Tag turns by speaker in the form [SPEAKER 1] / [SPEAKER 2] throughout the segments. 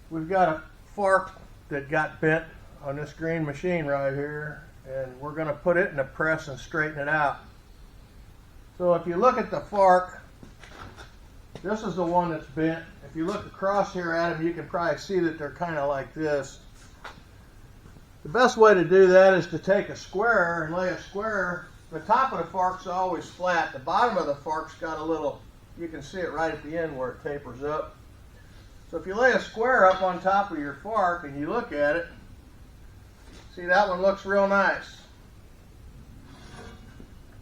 [SPEAKER 1] We've got a fork that got bent on this green machine right here, and we're going to put it in a press and straighten it out. So if you look at the fork, this is the one that's bent. If you look across here at them, you can probably see that they're kind of like this. The best way to do that is to take a square and lay a square. The top of the fork's always flat. The bottom of the fork's got a little, you can see it right at the end where it tapers up. So if you lay a square up on top of your fork and you look at it, see that one looks real nice.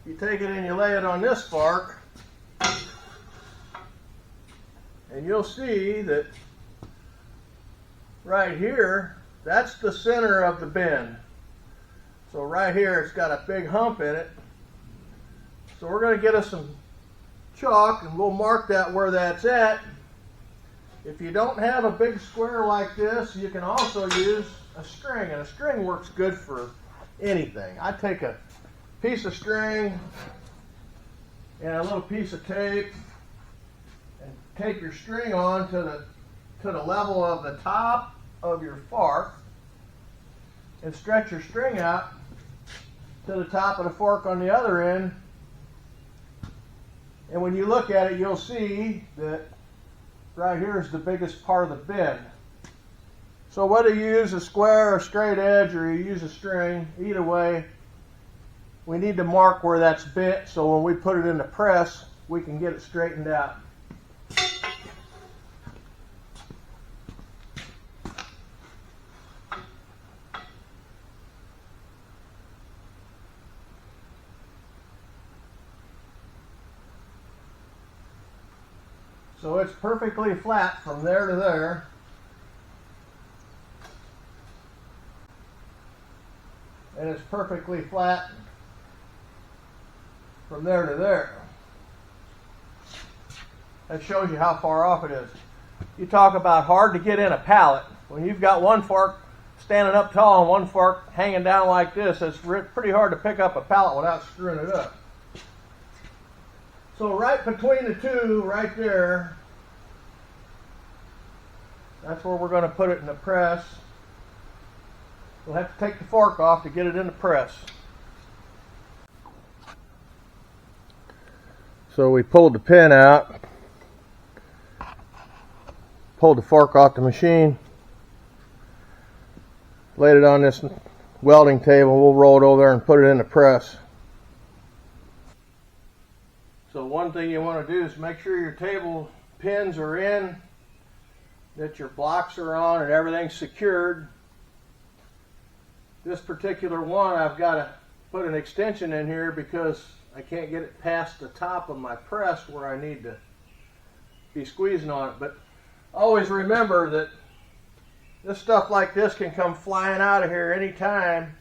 [SPEAKER 1] You take it and you lay it on this fork, and you'll see that right here, that's the center of the bend. So right here it's got a big hump in it. So we're going to get us some chalk and we'll mark that where that's at. If you don't have a big square like this, you can also use a string, and a string works good for anything. I take a piece of string and a little piece of tape and tape your string on to the level of the top of your fork and stretch your string out to the top of the fork on the other end. And when you look at it, you'll see that right here is the biggest part of the bend. So whether you use a square or straight edge or you use a string, either way, we need to mark where that's bent so when we put it in the press, we can get it straightened out. So it's perfectly flat from there to there. And it's perfectly flat from there to there. That shows you how far off it is. You talk about hard to get in a pallet. When you've got one fork standing up tall and one fork hanging down like this, it's pretty hard to pick up a pallet without screwing it up. So right between the two, right there, that's where we're going to put it in the press. We'll have to take the fork off to get it in the press. So we pulled the pin out, pulled the fork off the machine, laid it on this welding table. We'll roll it over there and put it in the press. So one thing you want to do is make sure your table pins are in, that your blocks are on, and everything's secured. This particular one, I've got to put an extension in here because I can't get it past the top of my press where I need to be squeezing on it. But always remember that this stuff like this can come flying out of here anytime.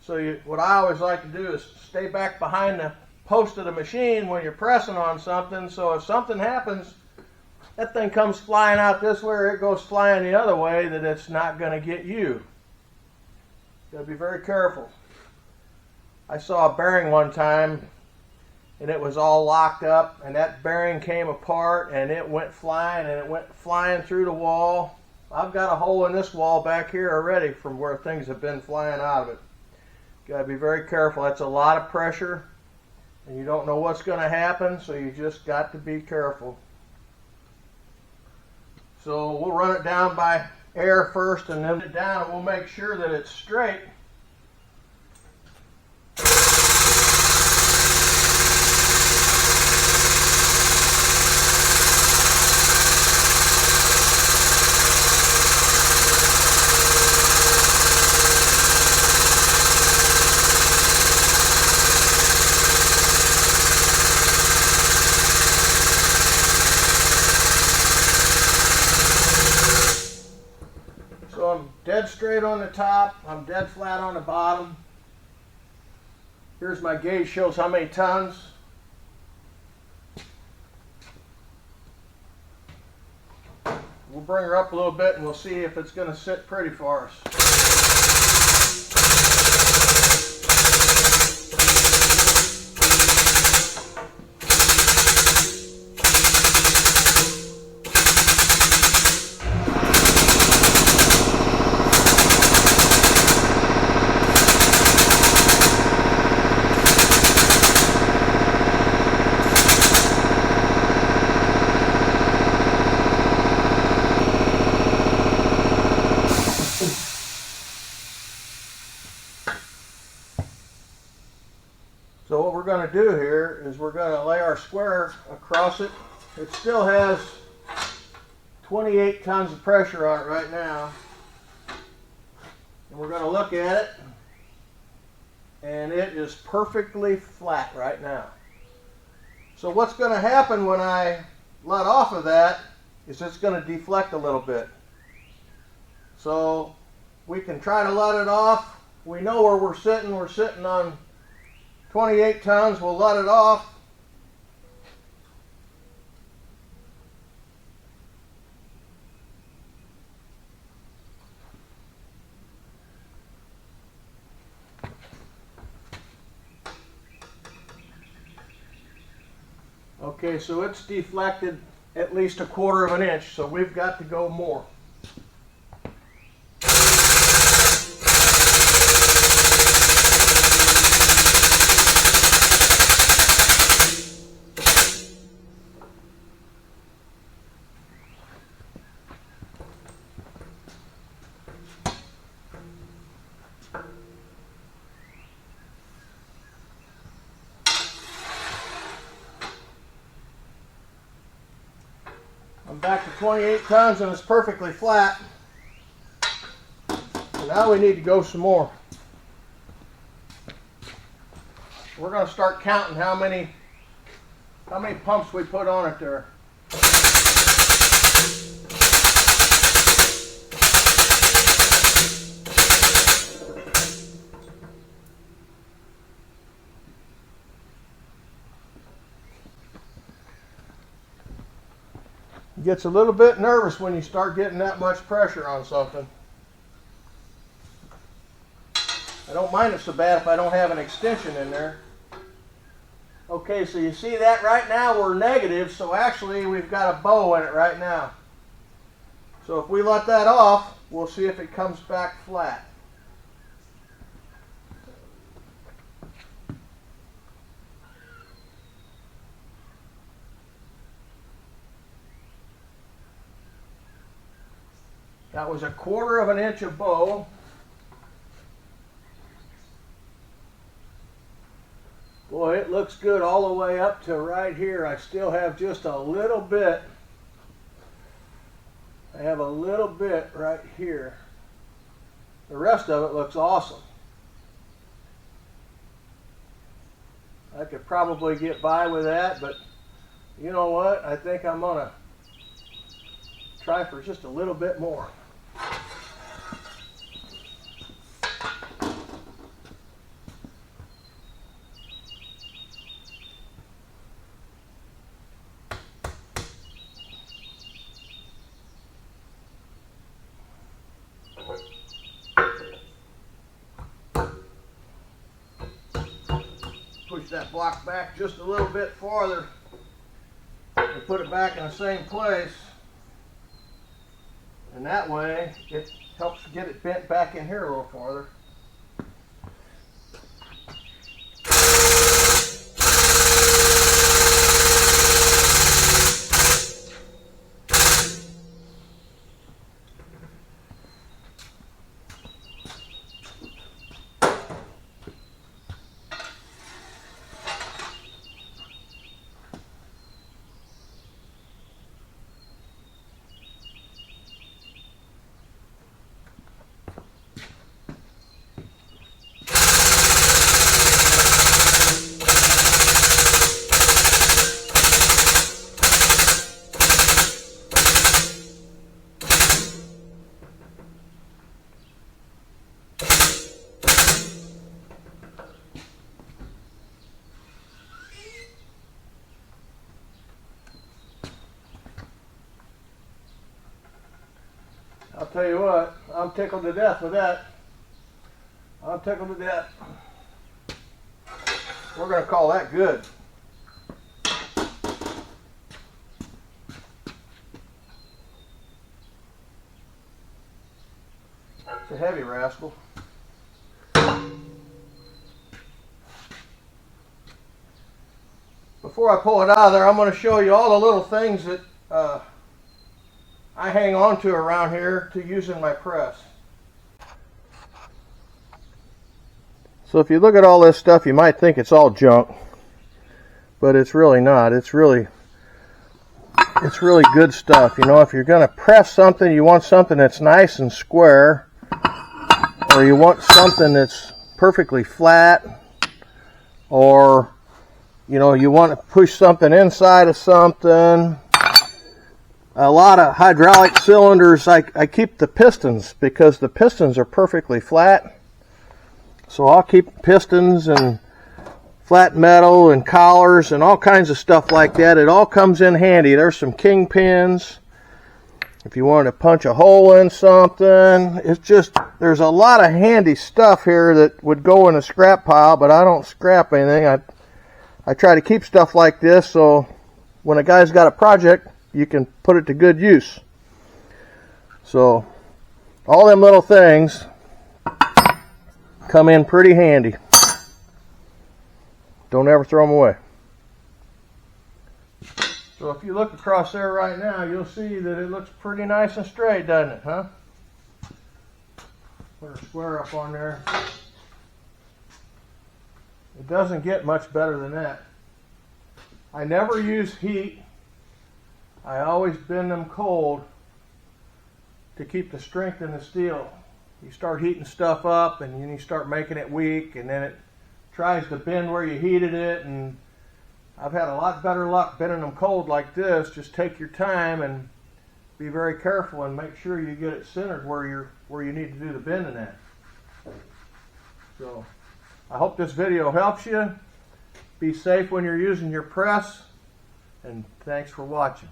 [SPEAKER 1] So what I always like to do is stay back behind the post of the machine when you're pressing on something, so if something happens, that thing comes flying out this way or it goes flying the other way, that it's not going to get you. Got to be very careful. I saw a bearing one time and it was all locked up, and that bearing came apart and it went flying, and it went flying through the wall. I've got a hole in this wall back here already from where things have been flying out of it. Got to be very careful. That's a lot of pressure, and you don't know what's going to happen, so you just got to be careful. So we'll run it down by air first, and then it down, and we'll make sure that it's straight. I'm dead straight on the top, I'm dead flat on the bottom. Here's my gauge, shows how many tons. We'll bring her up a little bit and we'll see if it's going to sit pretty for us. going to do here is we're going to lay our square across it. It still has 28 tons of pressure on it right now. And we're going to look at it, and it is perfectly flat right now. So what's going to happen when I let off of that is it's going to deflect a little bit. So we can try to let it off. We know where we're sitting. We're sitting on 28 tons. We'll let it off. Okay, so it's deflected at least 1/4 of an inch, so we've got to go more. I'm back to 28 tons and it's perfectly flat. So now we need to go some more. We're going to start counting how many pumps we put on it there. Gets a little bit nervous when you start getting that much pressure on something. I don't mind it so bad if I don't have an extension in there. Okay, so you see that right now we're negative, so actually we've got a bow in it right now. So if we let that off, we'll see if it comes back flat. That was 1/4 of an inch of bow. Boy, it looks good all the way up to right here. I still have just a little bit. I have a little bit right here. The rest of it looks awesome. I could probably get by with that, but you know what? I think I'm gonna try for just a little bit more. Push that block back just a little bit farther and put it back in the same place. And that way it helps get it bent back in here a little farther. I'll tell you what, I'm tickled to death with that. I'm tickled to death. We're going to call that good. It's a heavy rascal. Before I pull it out of there, I'm going to show you all the little things that I hang on to around here to use in my press. So if you look at all this stuff, you might think it's all junk. but it's really not. It's really good stuff. You know, if you're going to press something, you want something that's nice and square, or you want something that's perfectly flat, or you know, you want to push something inside of something. A lot of hydraulic cylinders, I keep the pistons because the pistons are perfectly flat. So I'll keep pistons and flat metal and collars and all kinds of stuff like that. It all comes in handy. There's some king pins if you want to punch a hole in something. It's just, there's a lot of handy stuff here that would go in a scrap pile, but I don't scrap anything. I try to keep stuff like this so when a guy's got a project, you can put it to good use. So all them little things come in pretty handy. Don't ever throw them away. So if you look across there right now, you'll see that it looks pretty nice and straight, doesn't it, huh? Put a square up on there. It doesn't get much better than that. I never use heat. I always bend them cold to keep the strength in the steel. You start heating stuff up and then you start making it weak, and then it tries to bend where you heated it, and I've had a lot better luck bending them cold like this. Just take your time and be very careful and make sure you get it centered where you need to do the bending at. So I hope this video helps you. Be safe when you're using your press, and thanks for watching.